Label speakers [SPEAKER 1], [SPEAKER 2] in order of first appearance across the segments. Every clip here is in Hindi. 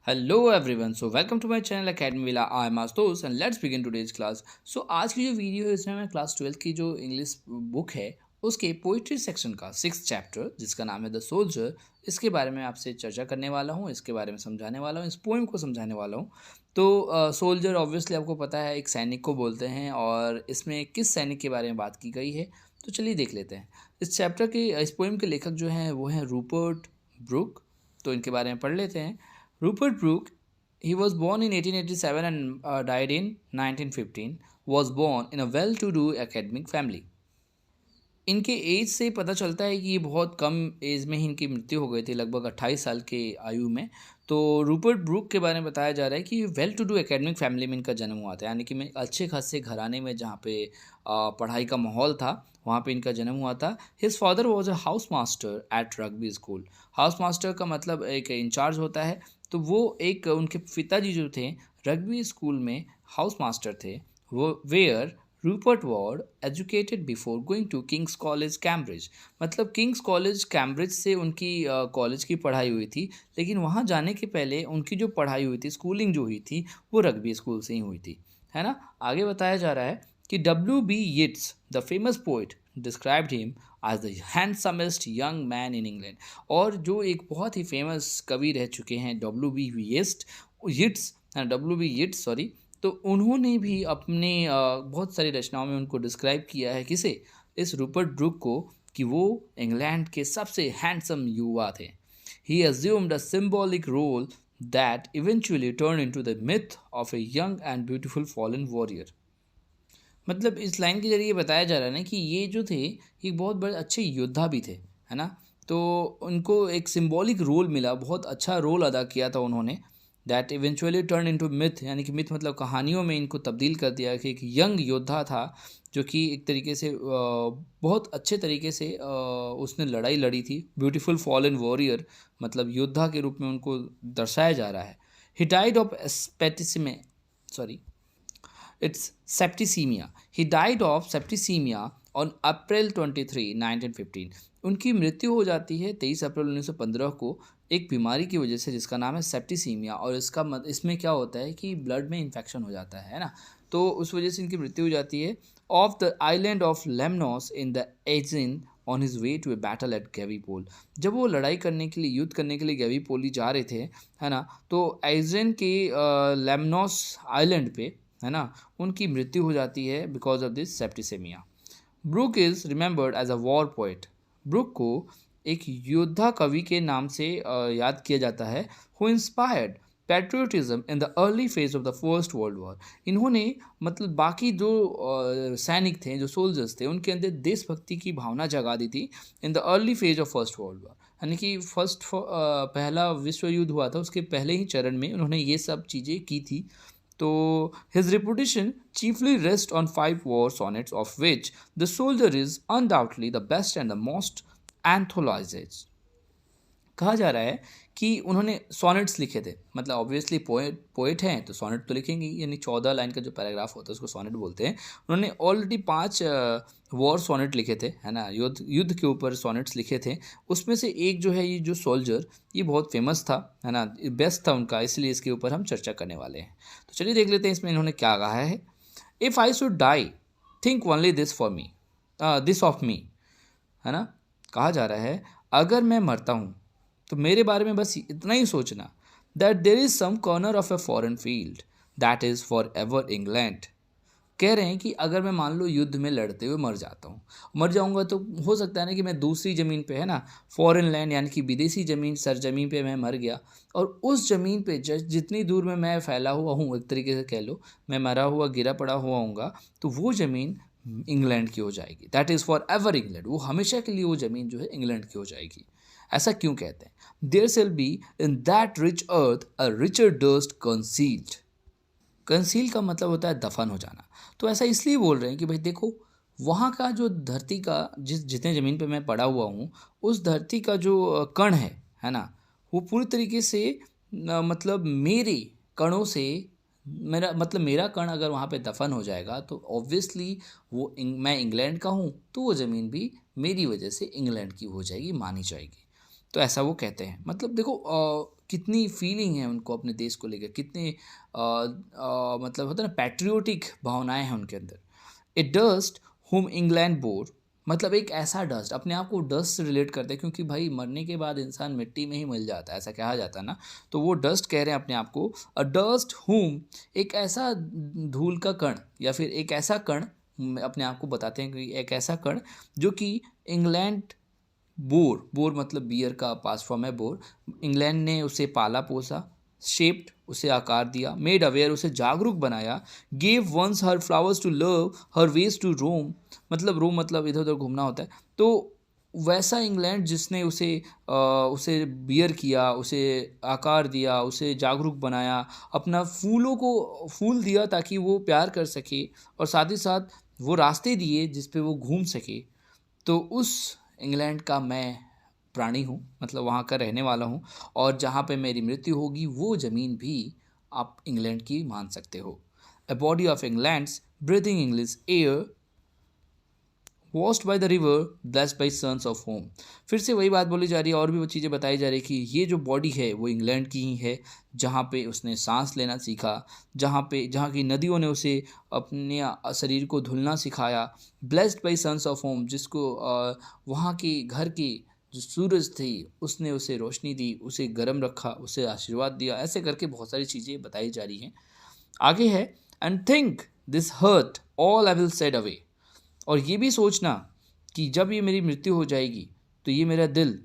[SPEAKER 1] Hello everyone, so welcome to my channel Academy Villa. I am Ashutosh and let's begin today's class. So आज की जो वीडियो है इसमें मैं क्लास 12 की जो इंग्लिश बुक है उसके पोइट्री सेक्शन का 6th चैप्टर जिसका नाम है द सोल्जर, इसके बारे में आपसे चर्चा करने वाला हूँ, इसके बारे में समझाने वाला हूँ, इस पोइम को समझाने वाला हूँ। तो सोल्जर ऑब्वियसली आपको पता है एक सैनिक को बोलते हैं, और इसमें किस सैनिक के बारे में बात की गई है तो चलिए देख लेते हैं। इस पोइम के लेखक जो हैं वो हैं रूपर्ट ब्रूक। तो इनके बारे में पढ़ लेते हैं। Rupert Brooke, he was born in 1887 and died in 1915, was born in a well-to-do academic family. इनके एज से पता चलता है कि ये बहुत कम एज में ही इनकी मृत्यु हो गई थी, लगभग 28 साल के आयु में। तो रूपर्ट ब्रूक के बारे में बताया जा रहा है कि well to do academic family में इनका जन्म हुआ था, यानी कि मैं अच्छे खासे घराने में जहाँ पे पढ़ाई का माहौल था वहाँ पे इनका जन्म हुआ था। His father was a house master at Rugby School. House master का मतलब एक इंचार्ज होता है, तो वो एक उनके पिताजी जो थे रग्बी स्कूल में हाउस मास्टर थे। वो where Rupert ward educated before going to King's College Cambridge, मतलब किंग्स कॉलेज कैम्ब्रिज से उनकी कॉलेज की पढ़ाई हुई थी, लेकिन वहाँ जाने के पहले उनकी जो पढ़ाई हुई थी, स्कूलिंग जो हुई थी, वो रग्बी स्कूल से ही हुई थी, है ना। आगे बताया जा रहा है कि W.B. Yeats, the famous poet, described him as the handsomest young man in England. और जो एक बहुत ही फेमस कवि रह चुके हैं W.B. Yeats, सॉरी, तो उन्होंने भी अपने बहुत सारी रचनाओं में उनको डिस्क्राइब किया है, किसे, इस रूपर्ट ब्रूक को, कि वो इंग्लैंड के सबसे हैंडसम युवा थे। He assumed a symbolic role that eventually turn into the myth of a young and beautiful fallen warrior. मतलब इस लाइन के जरिए बताया जा रहा है ना कि ये जो थे ये बहुत बड़े अच्छे योद्धा भी थे, है ना। तो उनको एक सिंबॉलिक रोल मिला, बहुत अच्छा रोल अदा किया था उन्होंने। That eventually turn into myth, यानी कि मिथ मतलब कहानियों में इनको तब्दील कर दिया कि एक यंग योद्धा था जो कि एक तरीके से बहुत अच्छे तरीके से उसने लड़ाई लड़ी थी। ब्यूटीफुल फॉलन वॉरियर मतलब योद्धा के रूप में उनको दर्शाया जा रहा है। He died of septicemia, sorry, it's septicemia. He died of septicemia on April 23, 1915. उनकी मृत्यु हो जाती है 23 अप्रैल 1915 को एक बीमारी की वजह से जिसका नाम है सेप्टिसीमिया। और इसमें क्या होता है कि ब्लड में इन्फेक्शन हो जाता है ना, तो उस वजह से इनकी मृत्यु हो जाती है। Of the island of Lemnos in the Aegean on his way to a battle at Gallipoli. जब वो लड़ाई करने के लिए, युद्ध करने के लिए गैवीपोली जा रहे थे, है ना, तो एजिन के लेमनोस आइलैंड पे, है ना, उनकी मृत्यु हो जाती है because of this septicaemia. Brooke is remembered as a war poet. Brooke को एक योद्धा कवि के नाम से याद किया जाता है। Who inspired patriotism in the early phase of the first world war. इन्होंने मतलब बाकी जो सैनिक थे, जो सोल्जर्स थे, उनके अंदर देशभक्ति की भावना जगा दी थी in the early phase of first world war, यानी कि पहला विश्व युद्ध हुआ था उसके पहले ही चरण में उन्होंने ये सब चीज़ें की थी। तो his reputation chiefly rests on 5 war sonnets, of which The Soldier is undoubtedly the best and the most anthologized। कहा जा रहा है कि उन्होंने सॉनेट्स लिखे थे, मतलब ऑब्वियसली पोएट हैं तो सॉनेट तो लिखेंगे, यानी 14 लाइन का जो पैराग्राफ होता है उसको सॉनेट बोलते हैं। उन्होंने ऑलरेडी 5 वॉर सॉनेट लिखे थे, है ना, युद्ध के ऊपर सॉनेट्स लिखे थे। उसमें से एक जो है ये जो सोल्जर, ये बहुत फेमस था, है ना, बेस्ट था उनका, इसलिए इसके ऊपर हम चर्चा करने वाले हैं। तो चलिए देख लेते हैं इसमें इन्होंने क्या कहा है। If I should die think only this for me, this of me, है ना। कहा जा रहा है अगर मैं मरता हूँ तो मेरे बारे में बस इतना ही सोचना, that there is some corner of a foreign field that is for ever England. कह रहे हैं कि अगर मैं मान लो युद्ध में लड़ते हुए मर जाता हूँ, मर जाऊँगा, तो हो सकता है ना कि मैं दूसरी ज़मीन पे, है ना, फॉरेन लैंड यानी कि विदेशी ज़मीन, सरजमीन पे मैं मर गया, और उस ज़मीन पे जितनी दूर में मैं फैला हुआ हूँ, एक तरीके से कह लो मैं मरा हुआ गिरा पड़ा हुआ हूँगा, तो वो ज़मीन इंग्लैंड की हो जाएगी। That is for ever England, वो हमेशा के लिए वो ज़मीन जो है इंग्लैंड की हो जाएगी। ऐसा क्यों कहते हैं? There shall be in that rich earth a richer dust concealed. Conceal का मतलब होता है दफन हो जाना। तो ऐसा इसलिए बोल रहे हैं कि भाई देखो, वहाँ का जो धरती का जितने ज़मीन पे मैं पड़ा हुआ हूँ, उस धरती का जो कण है ना, वो पूरी तरीके से मतलब मेरे कणों से, मेरा कण अगर वहाँ पे दफन हो जाएगा तो ऑब्वियसली मैं इंग्लैंड का हूँ, तो वो ज़मीन भी मेरी वजह से इंग्लैंड की हो जाएगी, मानी जाएगी। तो ऐसा वो कहते हैं। मतलब देखो कितनी फीलिंग है उनको अपने देश को लेकर, कितने मतलब होता है ना, पैट्रियोटिक भावनाएं हैं उनके अंदर। ए डस्ट हुम इंग्लैंड बोर, मतलब एक ऐसा डस्ट, अपने आप को डस्ट से रिलेट करते हैं, क्योंकि भाई मरने के बाद इंसान मिट्टी में ही मिल जाता है, ऐसा कहा जाता है ना। तो वो डस्ट कह रहे हैं अपने आप को, अ डस्ट हुम, एक ऐसा धूल का कण या फिर एक ऐसा कण, अपने आप को बताते हैं कि एक ऐसा कण जो कि इंग्लैंड बोर, बोर मतलब बियर का पास फॉर्म है बोर, इंग्लैंड ने उसे पाला पोसा, शेप्ड उसे आकार दिया, मेड अवेयर उसे जागरूक बनाया, gave once her flowers to love her ways to roam, मतलब रोम मतलब इधर उधर घूमना होता है। तो वैसा इंग्लैंड जिसने उसे बियर किया, उसे आकार दिया, उसे जागरूक बनाया, अपना फूलों को फूल दिया ताकि वो प्यार कर सके, और साथ ही साथ वो रास्ते दिए जिस पे वो घूम सके। तो उस इंग्लैंड का मैं प्राणी हूँ, मतलब वहाँ का रहने वाला हूँ, और जहाँ पे मेरी मृत्यु होगी वो ज़मीन भी आप इंग्लैंड की मान सकते हो। A body of England's breathing English air washed by the river blessed by suns of home. फिर से वही बात बोली जा रही है, और भी वो चीज़ें बताई जा रही है कि ये जो बॉडी है वो इंग्लैंड की ही है, जहाँ पे उसने सांस लेना सीखा, जहाँ की नदियों ने उसे अपने शरीर को धुलना सिखाया, blessed by suns of home, जिसको वहाँ के घर के जो सूरज थी उसने उसे रोशनी दी, उसे गर्म रखा, उसे आशीर्वाद दिया, ऐसे करके बहुत सारी चीज़ें बताई जा रही हैं। आगे है, and think this heart all I will shed away, और ये भी सोचना कि जब ये मेरी मृत्यु हो जाएगी तो ये मेरा दिल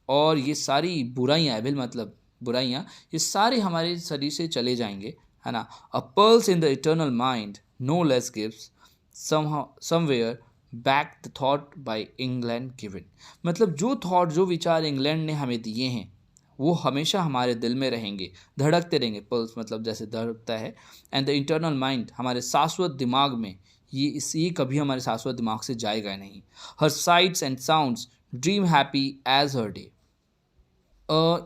[SPEAKER 1] और ये सारी बुराइयाँ, एविल मतलब बुराइयाँ, ये सारे हमारे शरीर से चले जाएंगे, है ना। A pulse in the eternal mind no less gives somewhere back the thought by England given, मतलब जो थॉट, जो विचार इंग्लैंड ने हमें दिए हैं वो हमेशा हमारे दिल में रहेंगे, धड़कते रहेंगे, पल्स मतलब जैसे धड़कता है, एंड द इंटरनल माइंड, हमारे शाश्वत दिमाग में, ये कभी हमारे शाश्वत दिमाग से जाएगा नहीं। Her sights and sounds dream happy as her day.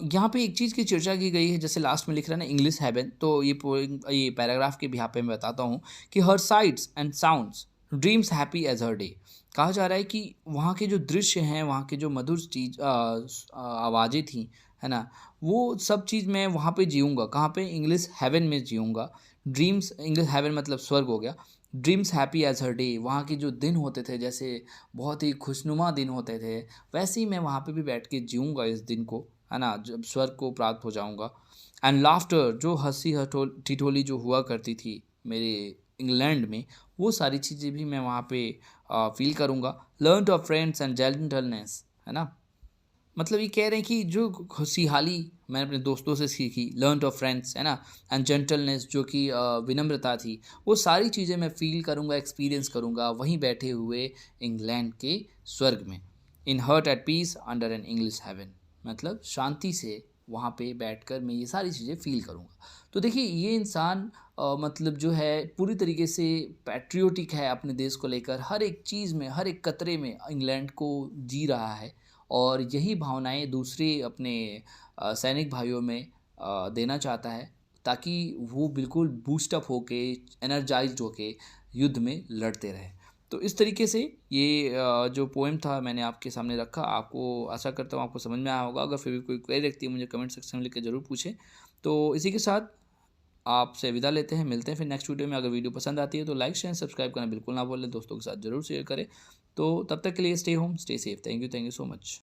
[SPEAKER 1] यहाँ पे एक चीज़ की चर्चा की गई है, जैसे लास्ट में लिख रहा है ना इंग्लिश हेवन, तो ये पैराग्राफ के भी यहाँ पे मैं बताता हूँ कि her sights and sounds dreams happy as her day. कहा जा रहा है कि वहाँ के जो दृश्य हैं, वहाँ के जो मधुर चीज आवाज़ें थी, है ना, वो सब चीज़ मैं वहाँ पे जीऊँगा। कहाँ पे? इंग्लिश हेवन में जीऊँगा। ड्रीम्स, इंग्लिश हेवन मतलब स्वर्ग हो गया। Dreams happy as her day, वहाँ के जो दिन होते थे जैसे बहुत ही खुशनुमा दिन होते थे, वैसे ही मैं वहाँ पे भी बैठ के जीऊँगा इस दिन को, है ना, जब स्वर्ग को प्राप्त हो जाऊँगा। एंड लाफ्टर, जो हंसी ठिठोली जो हुआ करती थी मेरे इंग्लैंड में, वो सारी चीज़ें भी मैं वहाँ पे फील करूँगा। Learn to friends and gentleness, है ना, मतलब ये कह रहे हैं कि जो खुशहाली मैंने अपने दोस्तों से सीखी, लर्न टू फ्रेंड्स, है ना, एंड जेंटलनेस, जो कि विनम्रता थी, वो सारी चीज़ें मैं फील करूँगा, एक्सपीरियंस करूँगा वहीं बैठे हुए इंग्लैंड के स्वर्ग में। In heart at peace under an English heaven, मतलब शांति से वहाँ पे बैठकर मैं ये सारी चीज़ें फील करूँगा। तो देखिए ये इंसान मतलब जो है पूरी तरीके से पैट्रियोटिक है अपने देश को लेकर, हर एक चीज़ में, हर एक कतरे में इंग्लैंड को जी रहा है, और यही भावनाएं दूसरे अपने सैनिक भाइयों में देना चाहता है, ताकि वो बिल्कुल बूस्टअप होके, एनर्जाइज्ड होके युद्ध में लड़ते रहे। तो इस तरीके से ये जो पोएम था मैंने आपके सामने रखा। आपको, आशा करता हूँ आपको समझ में आया होगा। अगर फिर भी कोई क्वेरी रखती है मुझे कमेंट सेक्शन में लिख के ज़रूर पूछें। तो इसी के साथ आपसे विदा लेते हैं, मिलते हैं फिर नेक्स्ट वीडियो में। अगर वीडियो पसंद आती है तो लाइक शेयर सब्सक्राइब करना बिल्कुल ना भूलें, दोस्तों के साथ ज़रूर शेयर करें। तो तब तक के लिए stay home, stay safe. Thank you so much.